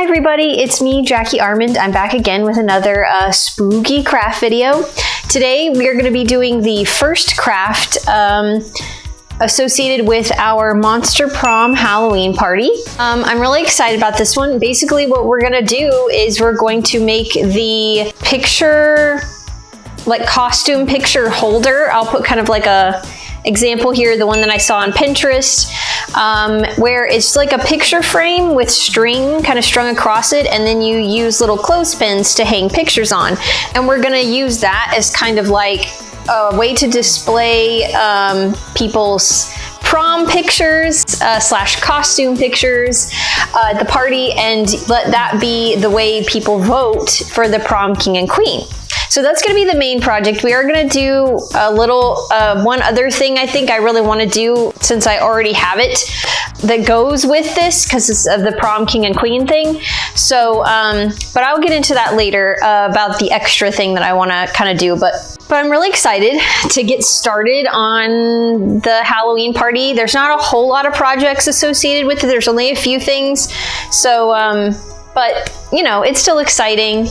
Hi everybody, it's me, Jackie Armand. I'm back again with another spooky craft video. Today we are going to be doing the first craft associated with our Monster Prom Halloween Party. I'm really excited about this one. Basically what we're going to do is we're going to make the picture, like costume picture holder. I'll put kind of like a example here, the one that I saw on Pinterest, where it's like a picture frame with string kind of strung across it, and then you use little clothespins to hang pictures on. And we're gonna use that as kind of like a way to display people's prom pictures slash costume pictures at the party, and let that be the way people vote for the Prom King and Queen. So that's going to be the main project. We are going to do a little, one other thing I think I really want to do, since I already have it, that goes with this, because it's the Prom King and Queen thing. So, but I'll get into that later about the extra thing that I want to kind of do. But I'm really excited to get started on the Halloween party. There's not a whole lot of projects associated with it. There's only a few things. So, but you know, it's still exciting.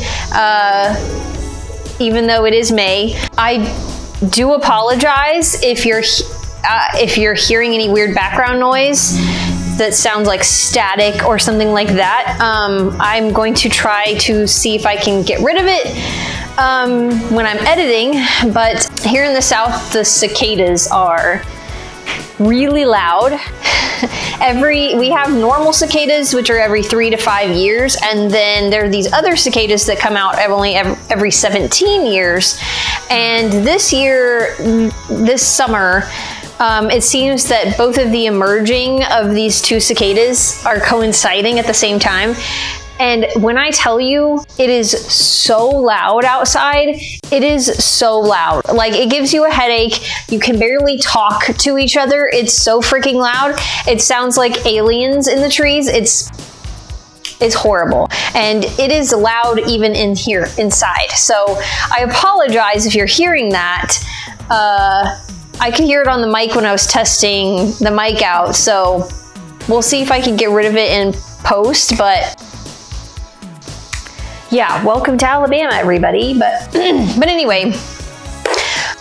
Even though it is May. I do apologize if you're hearing any weird background noise that sounds like static or something like that. I'm going to try to see if I can get rid of it when I'm editing, but here in the South, the cicadas are really loud. We have normal cicadas, which are every 3 to 5 years, and then there are these other cicadas that come out every 17 years. And this year, this summer, it seems that both of the emerging of these two cicadas are coinciding at the same time. And when I tell you, it is so loud outside, it is so loud. Like, it gives you a headache. You can barely talk to each other. It's so freaking loud. It sounds like aliens in the trees. It's horrible. And it is loud even in here, inside. So I apologize if you're hearing that. I could hear it on the mic when I was testing the mic out. So we'll see if I can get rid of it in post, but yeah, welcome to Alabama, everybody. But anyway,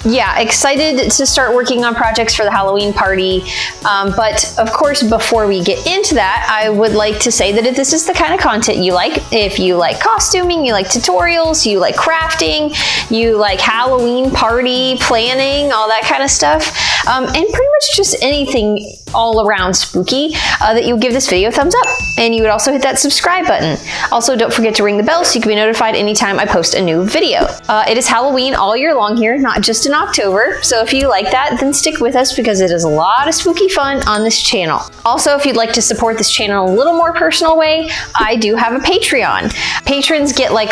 yeah, excited to start working on projects for the Halloween party. But of course, before we get into that, I would like to say that if this is the kind of content you like, if you like costuming, you like tutorials, you like crafting, you like Halloween party planning, all that kind of stuff, and pretty much just anything all around spooky, that you give this video a thumbs up, and you would also hit that subscribe button. Also, don't forget to ring the bell so you can be notified anytime I post a new video. It is Halloween all year long here, not just in October. So if you like that, then stick with us, because it is a lot of spooky fun on this channel. Also, if you'd like to support this channel a little more personal way, I do have a Patreon. Patrons get like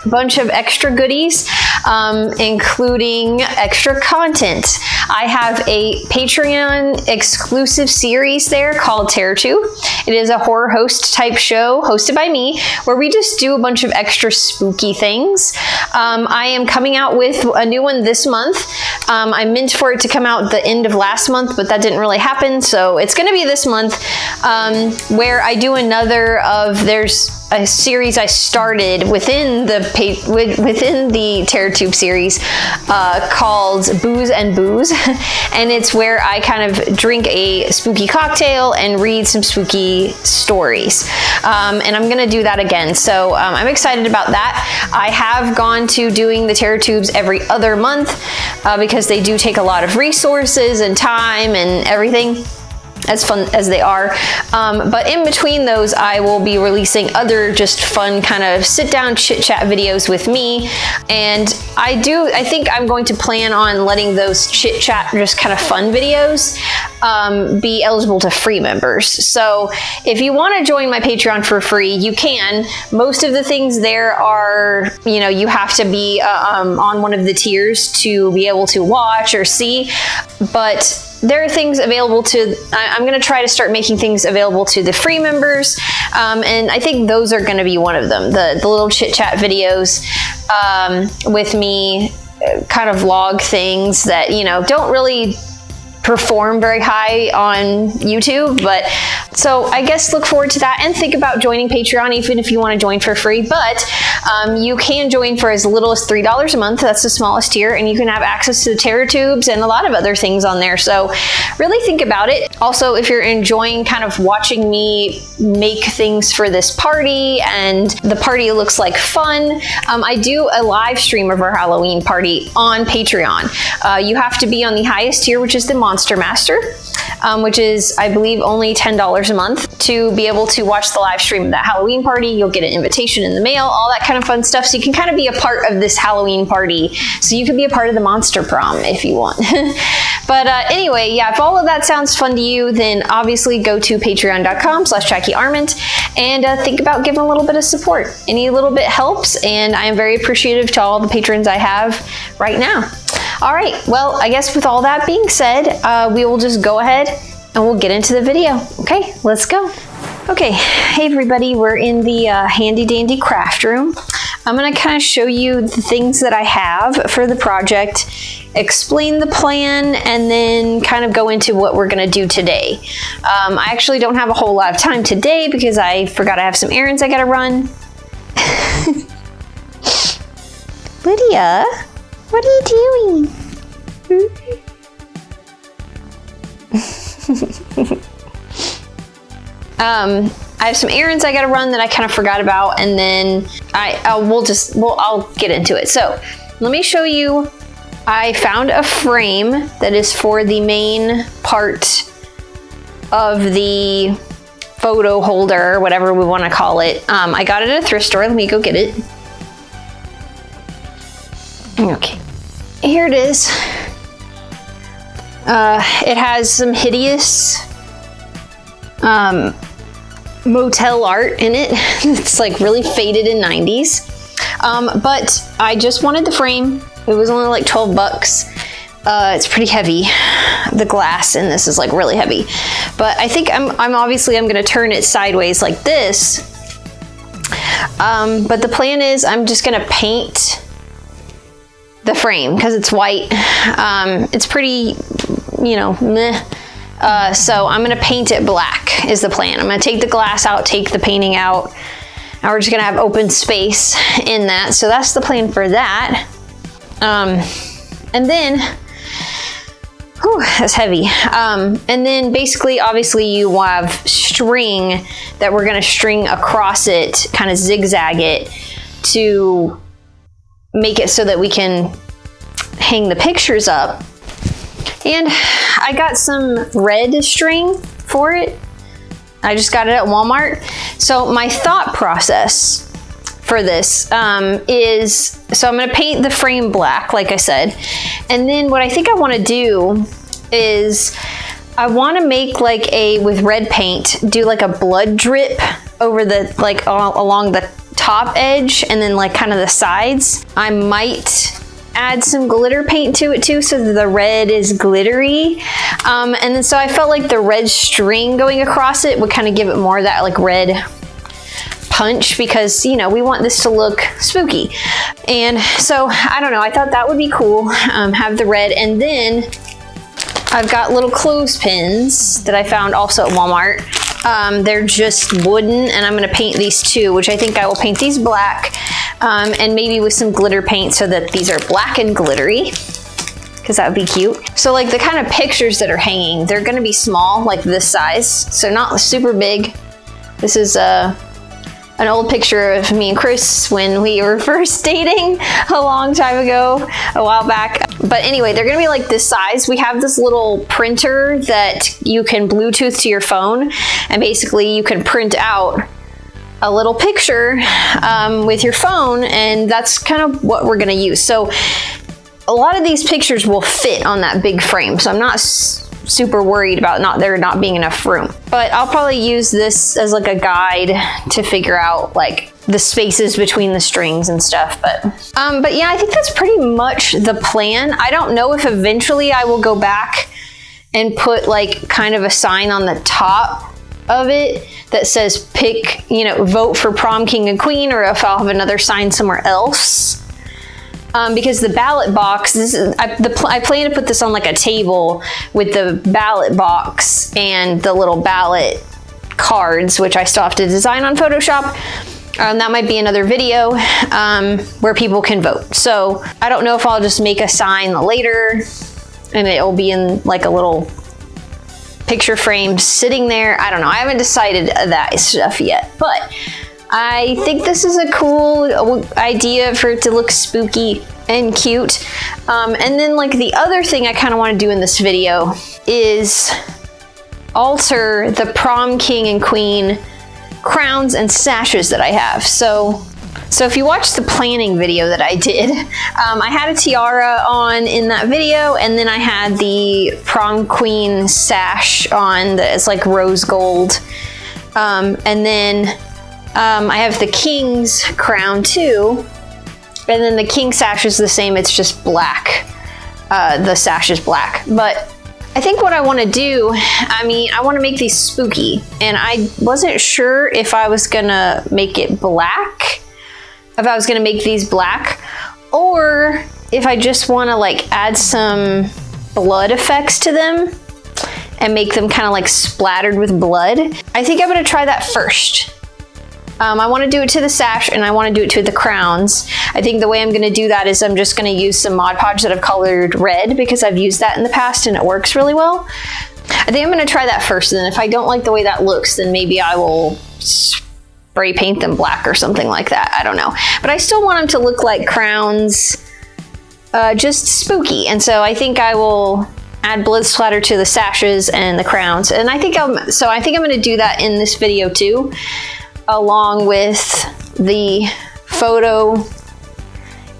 bunch of extra goodies, including extra content. I have a Patreon exclusive series there called TerrorTube. It is a horror host type show hosted by me, where we just do a bunch of extra spooky things. I am coming out with a new one this month. I meant for it to come out the end of last month, but that didn't really happen. So it's going to be this month, where I do there's a series I started within the TerrorTube series called Booze and Booze, and it's where I kind of drink a spooky cocktail and read some spooky stories, and I'm gonna do that again. So I'm excited about that. I have gone to doing the TerrorTubes every other month because they do take a lot of resources and time and everything, as fun as they are. But in between those, I will be releasing other just fun kind of sit down chit chat videos with me. And I think I'm going to plan on letting those chit chat, just kind of fun videos, be eligible to free members. So if you want to join my Patreon for free, you can. Most of the things there are, you know, you have to be on one of the tiers to be able to watch or see, but there are things available to, I'm going to try to start making things available to the free members, and I think those are going to be one of them. The little chit chat videos with me, kind of vlog things that, you know, don't really perform very high on YouTube, but so I guess look forward to that and think about joining Patreon even if you want to join for free. But you can join for as little as $3 a month. That's the smallest tier, and you can have access to the Terror Tubes and a lot of other things on there. So really think about it. Also, if you're enjoying kind of watching me make things for this party and the party looks like fun, I do a live stream of our Halloween party on Patreon. You have to be on the highest tier, which is the Monster Master, which is, I believe, only $10 a month to be able to watch the live stream of that Halloween party. You'll get an invitation in the mail, all that kind of fun stuff. So you can kind of be a part of this Halloween party. So you can be a part of the Monster Prom if you want. But anyway, yeah, if all of that sounds fun to you, then obviously go to patreon.com/JackieArment and think about giving a little bit of support. Any little bit helps, and I am very appreciative to all the patrons I have right now. All right, well, I guess with all that being said, we will just go ahead and we'll get into the video. Okay, let's go. Okay, hey everybody, we're in the handy dandy craft room. I'm gonna kind of show you the things that I have for the project, explain the plan, and then kind of go into what we're gonna do today. I actually don't have a whole lot of time today because I forgot I have some errands I gotta run. Lydia, what are you doing? I have some errands I gotta run that I kind of forgot about, and then I'll get into it. So let me show you. I found a frame that is for the main part of the photo holder, whatever we want to call it. I got it at a thrift store. Let me go get it. Okay, here it is. It has some hideous motel art in it. It's like really faded in 90s. But I just wanted the frame. It was only like 12 bucks. It's pretty heavy. The glass in this is like really heavy. But I think I'm gonna turn it sideways like this. But the plan is I'm just gonna paint the frame because it's white. It's pretty, you know, meh. So I'm gonna paint it black is the plan. I'm gonna take the glass out, take the painting out, and we're just gonna have open space in that. So that's the plan for that. And then, whew, that's heavy. And then basically, obviously you have string that we're gonna string across it, kind of zigzag it to make it so that we can hang the pictures up. And I got some red string for it. I just got it at Walmart. So my thought process for this is, so I'm gonna paint the frame black, like I said. And then what I think I wanna do is, I wanna make like with red paint, do like a blood drip over the, like along the top edge and then like kind of the sides. I might add some glitter paint to it too, so that the red is glittery. And then so I felt like the red string going across it would kind of give it more of that like red punch, because, you know, we want this to look spooky. And so I don't know, I thought that would be cool, have the red. And then I've got little clothespins that I found also at Walmart. They're just wooden, and I'm gonna paint these too, which I think I will paint these black, and maybe with some glitter paint so that these are black and glittery, because that would be cute. So like the kind of pictures that are hanging, they're gonna be small, like this size, so not super big. This is an old picture of me and Chris when we were first dating a long time ago, a while back. But anyway, they're gonna be like this size. We have this little printer that you can Bluetooth to your phone, and basically you can print out a little picture with your phone, and that's kind of what we're gonna use. So a lot of these pictures will fit on that big frame, so I'm not super worried about there not being enough room. But I'll probably use this as like a guide to figure out like the spaces between the strings and stuff. But yeah, I think that's pretty much the plan. I don't know if eventually I will go back and put like kind of a sign on the top of it that says pick, you know, vote for Prom King and Queen, or if I'll have another sign somewhere else. because the ballot box, I plan to put this on like a table with the ballot box and the little ballot cards, which I still have to design on Photoshop. That might be another video where people can vote. So I don't know if I'll just make a sign later and it'll be in like a little picture frame sitting there. I don't know. I haven't decided that stuff yet, but I think this is a cool idea for it to look spooky and cute. And then like the other thing I kind of want to do in this video is alter the Prom King and Queen crowns and sashes that I have. So if you watch the planning video that I did, I had a tiara on in that video, and then I had the Prom Queen sash on that's like rose gold. And then I have the King's crown too. And then the King sash is the same, it's just black. The sash is black. But I think what I want to do, I want to make these spooky, and I wasn't sure if I was gonna make it black, if I was gonna make these black, or if I just want to like add some blood effects to them and make them kind of like splattered with blood. I think I'm gonna try that first. I want to do it to the sash, and I want to do it to the crowns. I think the way I'm going to do that is I'm just going to use some Mod Podge that I've colored red, because I've used that in the past and it works really well. I think I'm going to try that first, and then if I don't like the way that looks, then maybe I will spray paint them black or something like that. I don't know. But I still want them to look like crowns, just spooky. And so I think I will add blood splatter to the sashes and the crowns. And I think I'm going to do that in this video too, along with the photo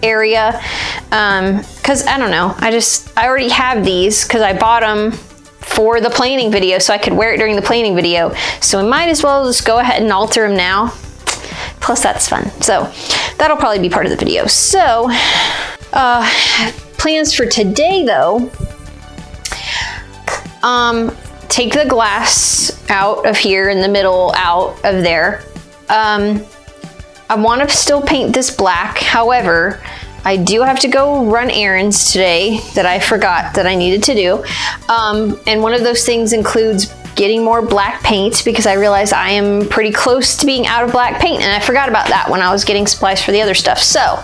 area, because I don't know, I already have these because I bought them for the planning video so I could wear it during the planning video, so we might as well just go ahead and alter them now. Plus that's fun, so that'll probably be part of the video. So plans for today though, take the glass out of here in the middle, out of there. I want to still paint this black. However, I do have to go run errands today that I forgot that I needed to do. And one of those things includes getting more black paint, because I realized I am pretty close to being out of black paint, and I forgot about that when I was getting supplies for the other stuff. So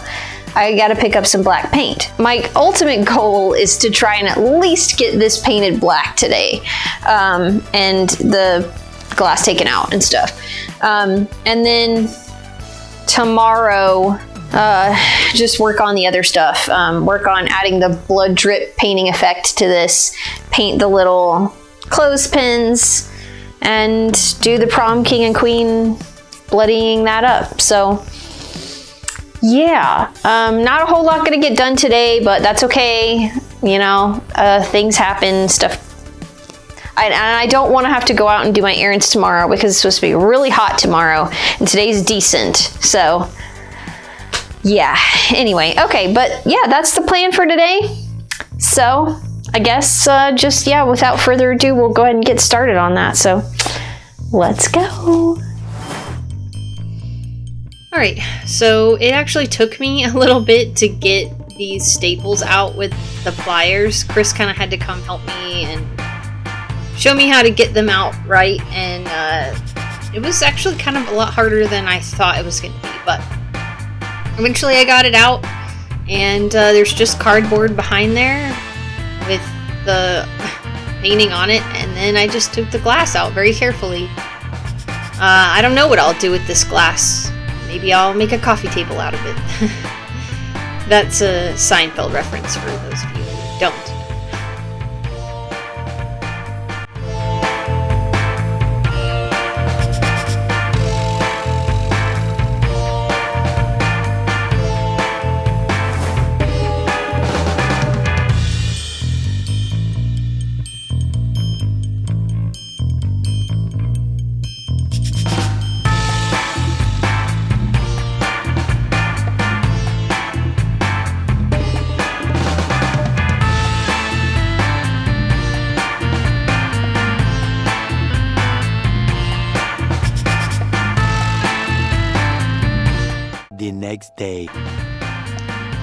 I got to pick up some black paint. My ultimate goal is to try and at least get this painted black today, and the glass taken out and stuff. And then tomorrow, just work on the other stuff. Work on adding the blood drip painting effect to this, paint the little clothespins, and do the Prom King and Queen bloodying that up. So yeah, not a whole lot gonna get done today, but that's okay. You know, things happen, stuff. And I don't want to have to go out and do my errands tomorrow because it's supposed to be really hot tomorrow, and today's decent. So yeah, anyway, okay, but yeah, that's the plan for today. So I guess just, yeah, without further ado, we'll go ahead and get started on that. So let's go. All right, so it actually took me a little bit to get these staples out with the pliers. Chris kind of had to come help me and show me how to get them out right, and it was actually kind of a lot harder than I thought it was going to be, but eventually I got it out, and there's just cardboard behind there with the painting on it, and then I just took the glass out very carefully. I don't know what I'll do with this glass. Maybe I'll make a coffee table out of it. That's a Seinfeld reference for those of you who don't. The next day.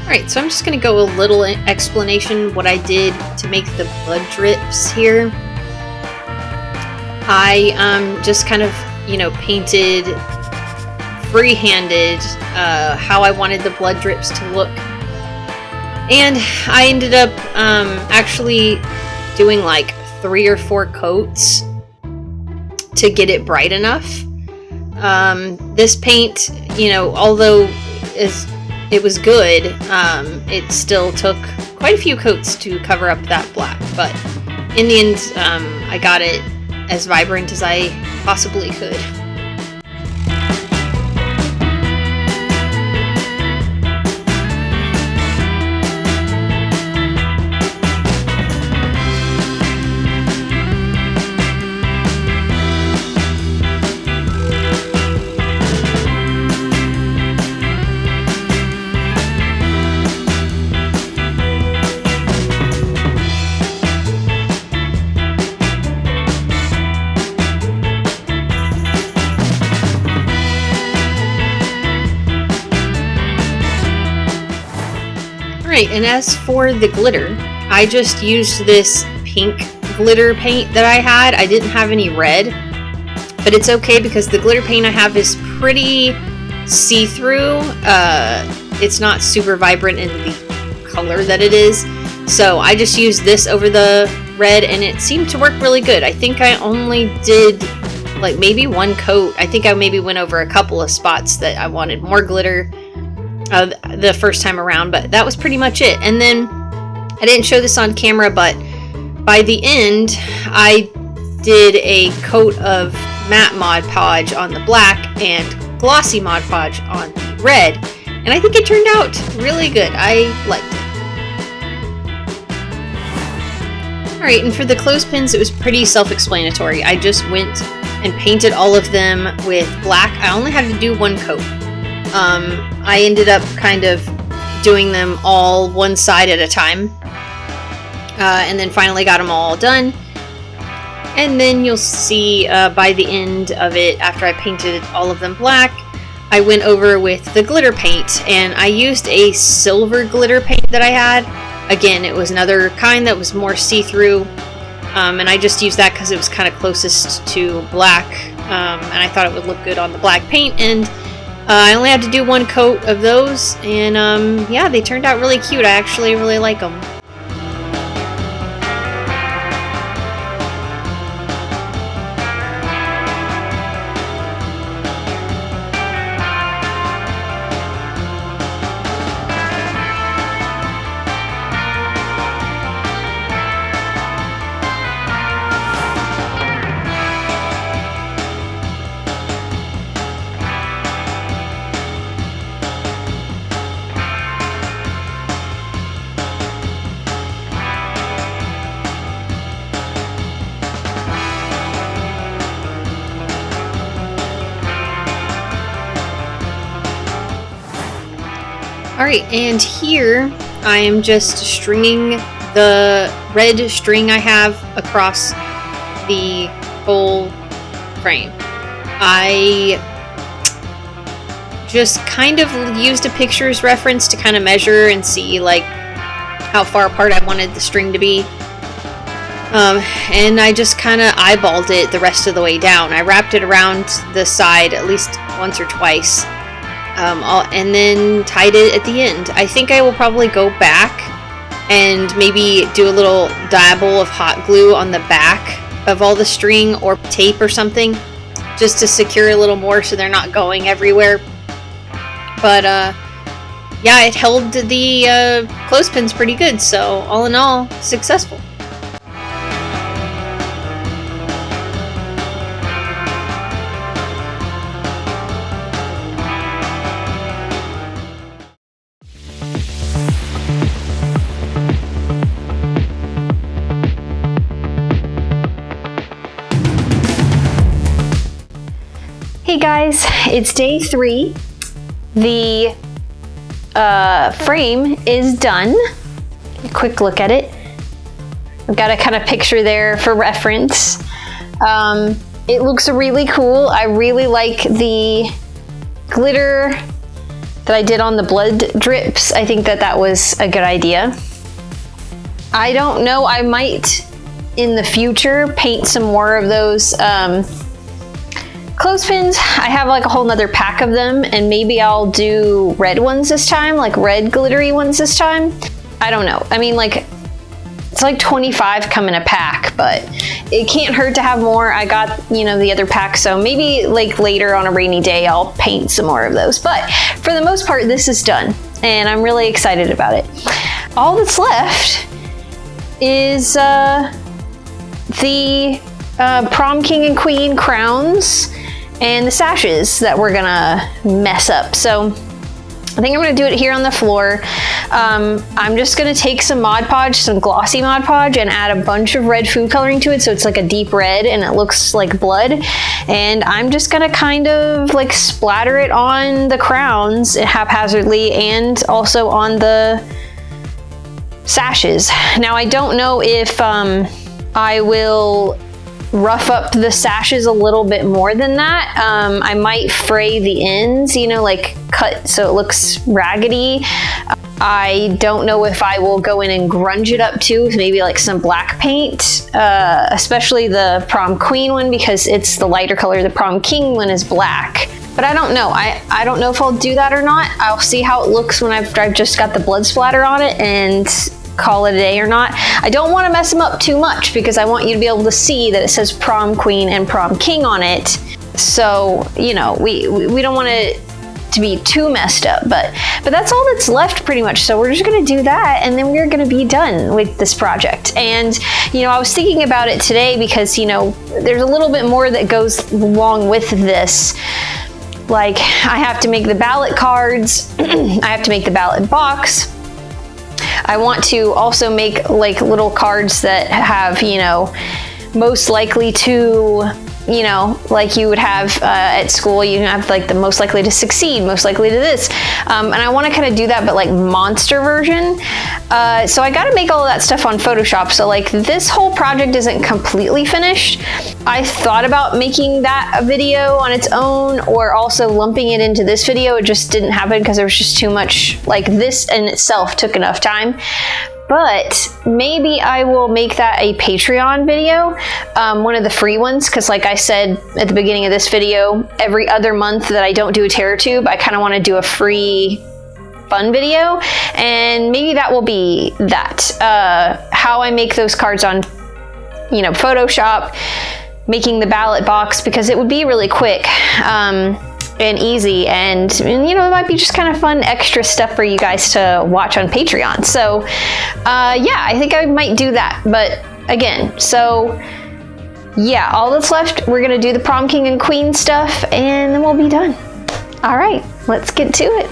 Alright, so I'm just going to go a little explanation what I did to make the blood drips here. I just kind of, you know, painted free-handed how I wanted the blood drips to look. And I ended up actually doing like 3 or 4 coats to get it bright enough. This paint, you know, although it was good, it still took quite a few coats to cover up that black, but in the end, I got it as vibrant as I possibly could. Alright, and as for the glitter, I just used this pink glitter paint that I had. I didn't have any red, but it's okay because the glitter paint I have is pretty see-through. It's not super vibrant in the color that it is, so I just used this over the red and it seemed to work really good. I think I only did like maybe 1 coat. I think I maybe went over a couple of spots that I wanted more glitter the first time around, but that was pretty much it. And then I didn't show this on camera, but by the end I did a coat of matte Mod Podge on the black and glossy Mod Podge on the red, and I think it turned out really good. I liked it. Alright, and for the clothespins it was pretty self-explanatory. I just went and painted all of them with black. I only had to do 1 coat. I ended up kind of doing them all one side at a time, and then finally got them all done. And then you'll see by the end of it, after I painted all of them black, I went over with the glitter paint, and I used a silver glitter paint that I had. Again, it was another kind that was more see-through, and I just used that because it was kind of closest to black, and I thought it would look good on the black paint. And I only had to do 1 coat of those, and yeah, they turned out really cute. I actually really like them. Alright, and here I am just stringing the red string I have across the whole frame. I just kind of used a picture's reference to kind of measure and see like how far apart I wanted the string to be. And I just kind of eyeballed it the rest of the way down. I wrapped it around the side at least once or twice. And then tied it at the end. I think I will probably go back and maybe do a little dabble of hot glue on the back of all the string or tape or something, just to secure a little more so they're not going everywhere. But yeah, it held the clothespins pretty good, so all in all, successful. Hey guys, it's day 3. The frame is done. A quick look at it. I've got a kind of picture there for reference. It looks really cool. I really like the glitter that I did on the blood drips, I think that that was a good idea. I don't know, I might in the future paint some more of those clothespins. I have like a whole nother pack of them, and maybe I'll do red ones this time, like red glittery ones this time. I don't know. I mean, like, it's like 25 come in a pack, but it can't hurt to have more. I got, you know, the other pack, so maybe like later on a rainy day I'll paint some more of those. But for the most part, this is done, and I'm really excited about it. All that's left is the Prom King and Queen crowns and the sashes that we're gonna mess up. So I think I'm gonna do it here on the floor. I'm just gonna take some Mod Podge, some glossy Mod Podge, and add a bunch of red food coloring to it, so it's like a deep red and it looks like blood. And I'm just gonna kind of like splatter it on the crowns haphazardly and also on the sashes. Now I don't know if I will rough up the sashes a little bit more than that. I might fray the ends, you know, like cut so it looks raggedy. I don't know if I will go in and grunge it up too with maybe like some black paint, especially the Prom Queen one, because it's the lighter color. The Prom King one is black. But I don't know. I don't know if I'll do that or not. I'll see how it looks when I've just got the blood splatter on it and call it a day or not. I don't want to mess them up too much because I want you to be able to see that it says Prom Queen and Prom King on it. So, you know, we don't want it to be too messed up, but that's all that's left pretty much. So we're just gonna do that, and then we're gonna be done with this project. And, you know, I was thinking about it today because, you know, there's a little bit more that goes along with this. Like, I have to make the ballot cards, I have to make the ballot box. I want to also make like little cards that have, you know, most likely to, you know, like you would have at school, you have like the most likely to succeed, most likely to this. And I want to kind of do that, but like monster version. So I got to make all of that stuff on Photoshop. So like this whole project isn't completely finished. I thought about making that a video on its own or also lumping it into this video. It just didn't happen because there was just too much, like this in itself took enough time. But maybe I will make that a Patreon video, one of the free ones, because like I said at the beginning of this video, every other month that I don't do a Terror Tube, I kind of want to do a free fun video, and maybe that will be that. How I make those cards on, you know, Photoshop, making the ballot box, because it would be really quick. And easy, and you know, it might be just kind of fun extra stuff for you guys to watch on Patreon. So yeah, I think I might do that. But again, so yeah, all that's left, we're gonna do the Prom King and Queen stuff, and then we'll be done. All right, let's get to it.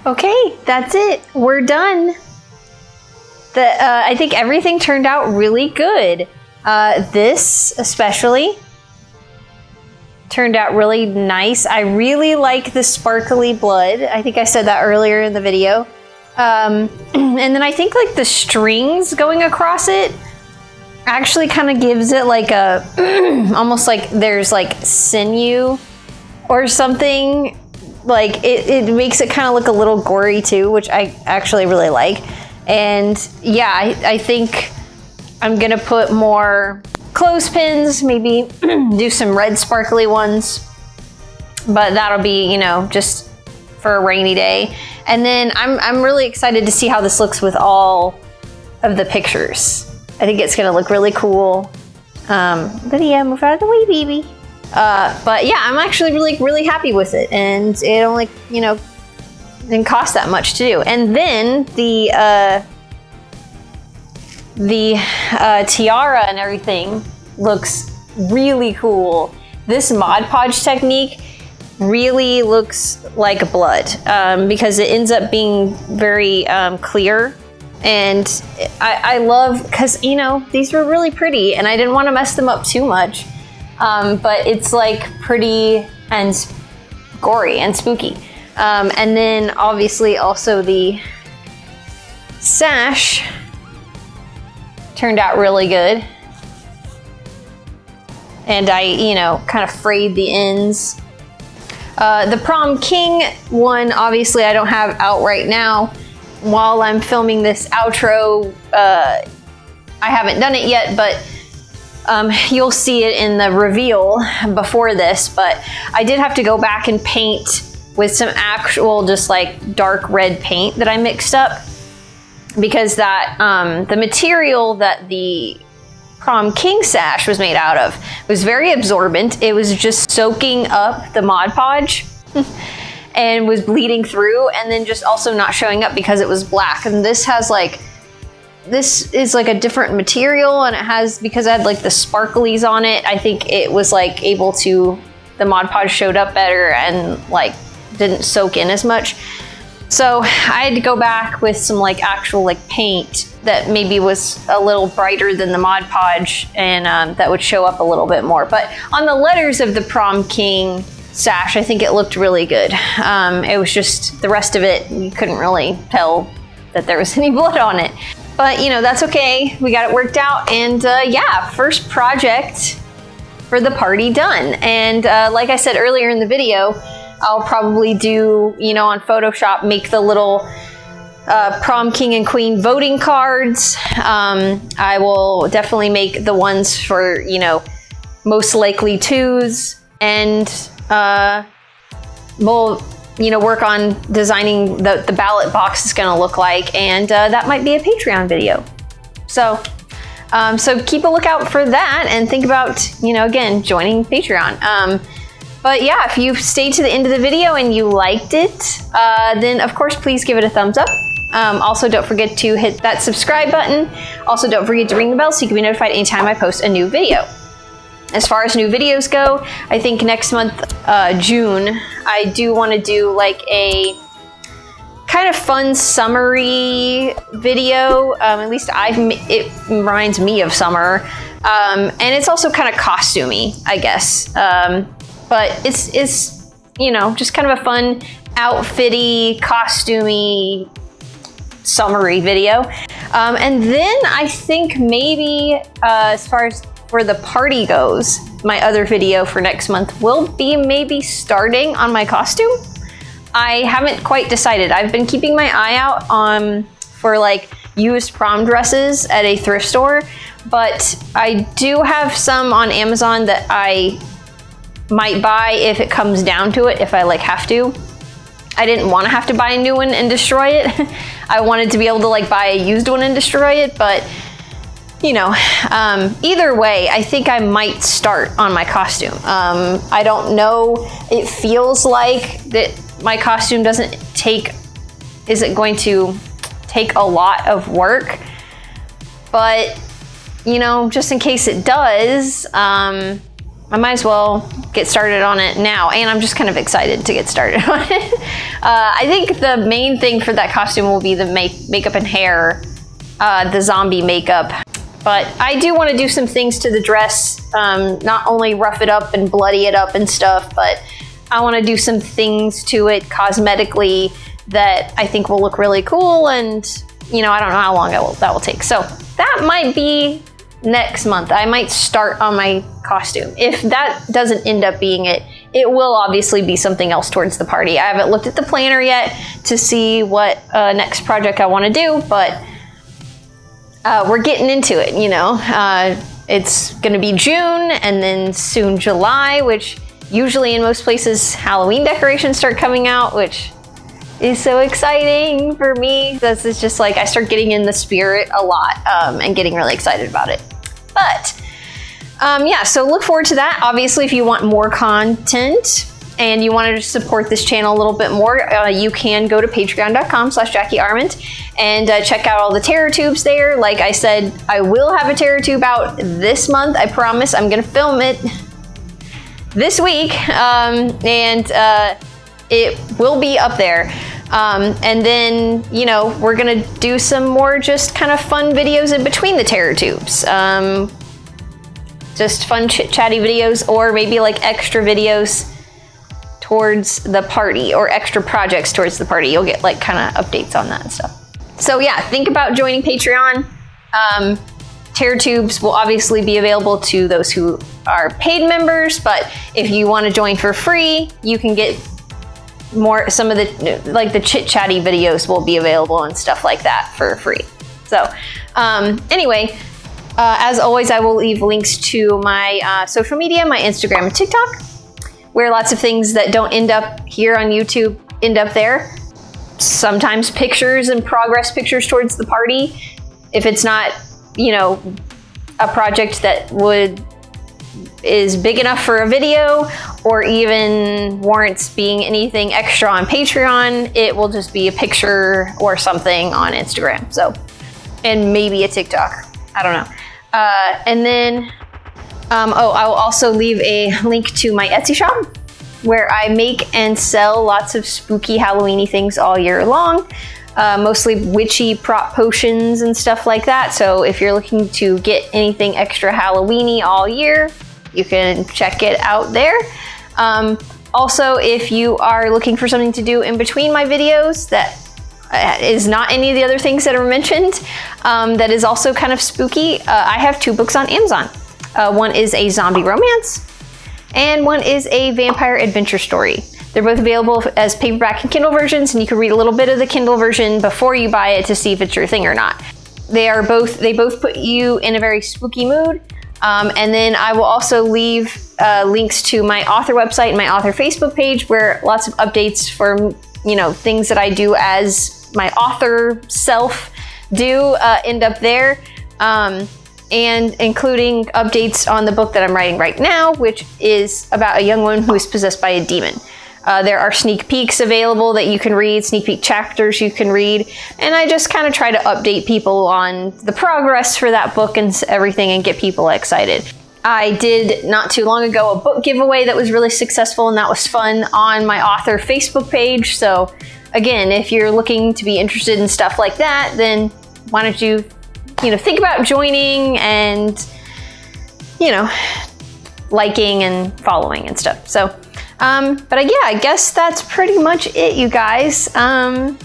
Okay, that's it. We're done. I think everything turned out really good. This especially turned out really nice. I really like the sparkly blood. I think I said that earlier in the video. And then I think like the strings going across it actually kind of gives it like a, almost like there's like sinew or something. Like it makes it kind of look a little gory too, which I actually really like. And yeah, I think I'm gonna put more clothespins, maybe do some red sparkly ones, but that'll be, you know, just for a rainy day. And then I'm really excited to see how this looks with all of the pictures. I think it's gonna look really cool. But yeah, move out of the way, baby. But yeah, I'm actually really happy with it, and it only, you know, didn't cost that much to do. And then the tiara and everything looks really cool. This Mod Podge technique really looks like blood, because it ends up being very clear. And I love, because, you know, these were really pretty and I didn't want to mess them up too much. But it's like pretty and gory and spooky. And then obviously also the sash turned out really good. And I, you know, kind of frayed the ends. The Prom King one, obviously I don't have out right now. While I'm filming this outro, I haven't done it yet, but you'll see it in the reveal before this. But I did have to go back and paint with some actual just like dark red paint that I mixed up, because that the material that the Prom King sash was made out of was very absorbent. It was just soaking up the Mod Podge and was bleeding through, and then just also not showing up because it was black. And this has like, this is like a different material, and it has, because I had like the sparklies on it, I think it was like able to, the Mod Podge showed up better and like didn't soak in as much. So I had to go back with some like actual like paint that maybe was a little brighter than the Mod Podge, and that would show up a little bit more. But on the letters of the Prom King sash, I think it looked really good. It was just the rest of it, you couldn't really tell that there was any blood on it. But you know, that's okay. We got it worked out, and yeah, first project for the party done. And like I said earlier in the video, I'll probably do, you know, on Photoshop, make the little Prom King and Queen voting cards. I will definitely make the ones for, you know, most likely twos, and we'll, you know, work on designing the ballot box is gonna look like, and that might be a Patreon video. So, so keep a lookout for that, and think about, you know, again, joining Patreon. But yeah, if you stayed to the end of the video and you liked it, then of course, please give it a thumbs up. Also, don't forget to hit that subscribe button. Also, don't forget to ring the bell so you can be notified anytime I post a new video. As far as new videos go, I think next month, June, I do want to do like a kind of fun summery video. At least it reminds me of summer. And it's also kind of costumey, I guess. But it's, you know, just kind of a fun outfitty, costumey, summery video. And then I think maybe as far as where the party goes, my other video for next month will be maybe starting on my costume. I haven't quite decided. I've been keeping my eye out for like used prom dresses at a thrift store, but I do have some on Amazon that I might buy if it comes down to it, if I like have to. I didn't want to have to buy a new one and destroy it. I wanted to be able to like buy a used one and destroy it, but you know, either way, I think I might start on my costume. I don't know, it feels like that my costume isn't going to take a lot of work, but you know, just in case it does, I might as well get started on it now, and I'm just kind of excited to get started on it. I think the main thing for that costume will be the makeup and hair, the zombie makeup. But I do want to do some things to the dress, not only rough it up and bloody it up and stuff, but I want to do some things to it cosmetically that I think will look really cool, and you know, I don't know how long that will take. So that might be next month. I might start on my costume. If that doesn't end up being it, it will obviously be something else towards the party. I haven't looked at the planner yet to see what next project I want to do, but we're getting into it, you know. It's gonna be June and then soon July, which usually in most places Halloween decorations start coming out, which is so exciting for me. This is just like, I start getting in the spirit a lot and getting really excited about it. But yeah, so look forward to that. Obviously, if you want more content and you want to support this channel a little bit more, you can go to patreon.com/JackieArment and check out all the tarot tubes there. Like I said, I will have a tarot tube out this month. I promise. I'm going to film it this week, and it will be up there. And then, you know, we're going to do some more just kind of fun videos in between the tarot tubes. Just fun chit-chatty videos, or maybe like extra videos towards the party, or extra projects towards the party. You'll get like kind of updates on that and stuff. So yeah, think about joining Patreon. Tarot tubes will obviously be available to those who are paid members, but if you want to join for free, you can get more, some of the, like the chit-chatty videos will be available and stuff like that for free. So anyway, as always, I will leave links to my social media, my Instagram and TikTok, where lots of things that don't end up here on YouTube end up there. Sometimes pictures and progress pictures towards the party. If it's not, you know, a project that is big enough for a video or even warrants being anything extra on Patreon, it will just be a picture or something on Instagram. So, and maybe a TikTok. I don't know. And then, I will also leave a link to my Etsy shop where I make and sell lots of spooky Halloweeny things all year long. Mostly witchy prop potions and stuff like that. So if you're looking to get anything extra Halloweeny all year, you can check it out there. Also, if you are looking for something to do in between my videos that is not any of the other things that are mentioned, that is also kind of spooky, I have 2 books on Amazon. One is a zombie romance, and one is a vampire adventure story. They're both available as paperback and Kindle versions, and you can read a little bit of the Kindle version before you buy it to see if it's your thing or not. They both put you in a very spooky mood. And then I will also leave links to my author website and my author Facebook page, where lots of updates for, you know, things that I do as my author self do end up there. And including updates on the book that I'm writing right now, which is about a young woman who is possessed by a demon. There are sneak peeks available that you can read, sneak peek chapters you can read, and I just kind of try to update people on the progress for that book and everything and get people excited. I did not too long ago a book giveaway that was really successful, and that was fun on my author Facebook page. So again, if you're looking to be interested in stuff like that, then why don't you think about joining and, liking and following and stuff. So, but yeah, I guess that's pretty much it, you guys. I'm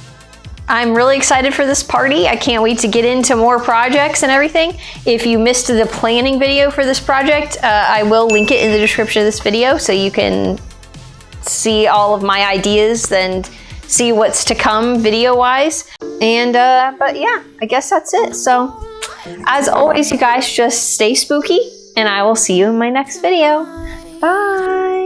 really excited for this party. I can't wait to get into more projects and everything. If you missed the planning video for this project, I will link it in the description of this video so you can see all of my ideas and see what's to come video-wise. And, but yeah, I guess that's it. So, as always, you guys, just stay spooky, and I will see you in my next video. Bye!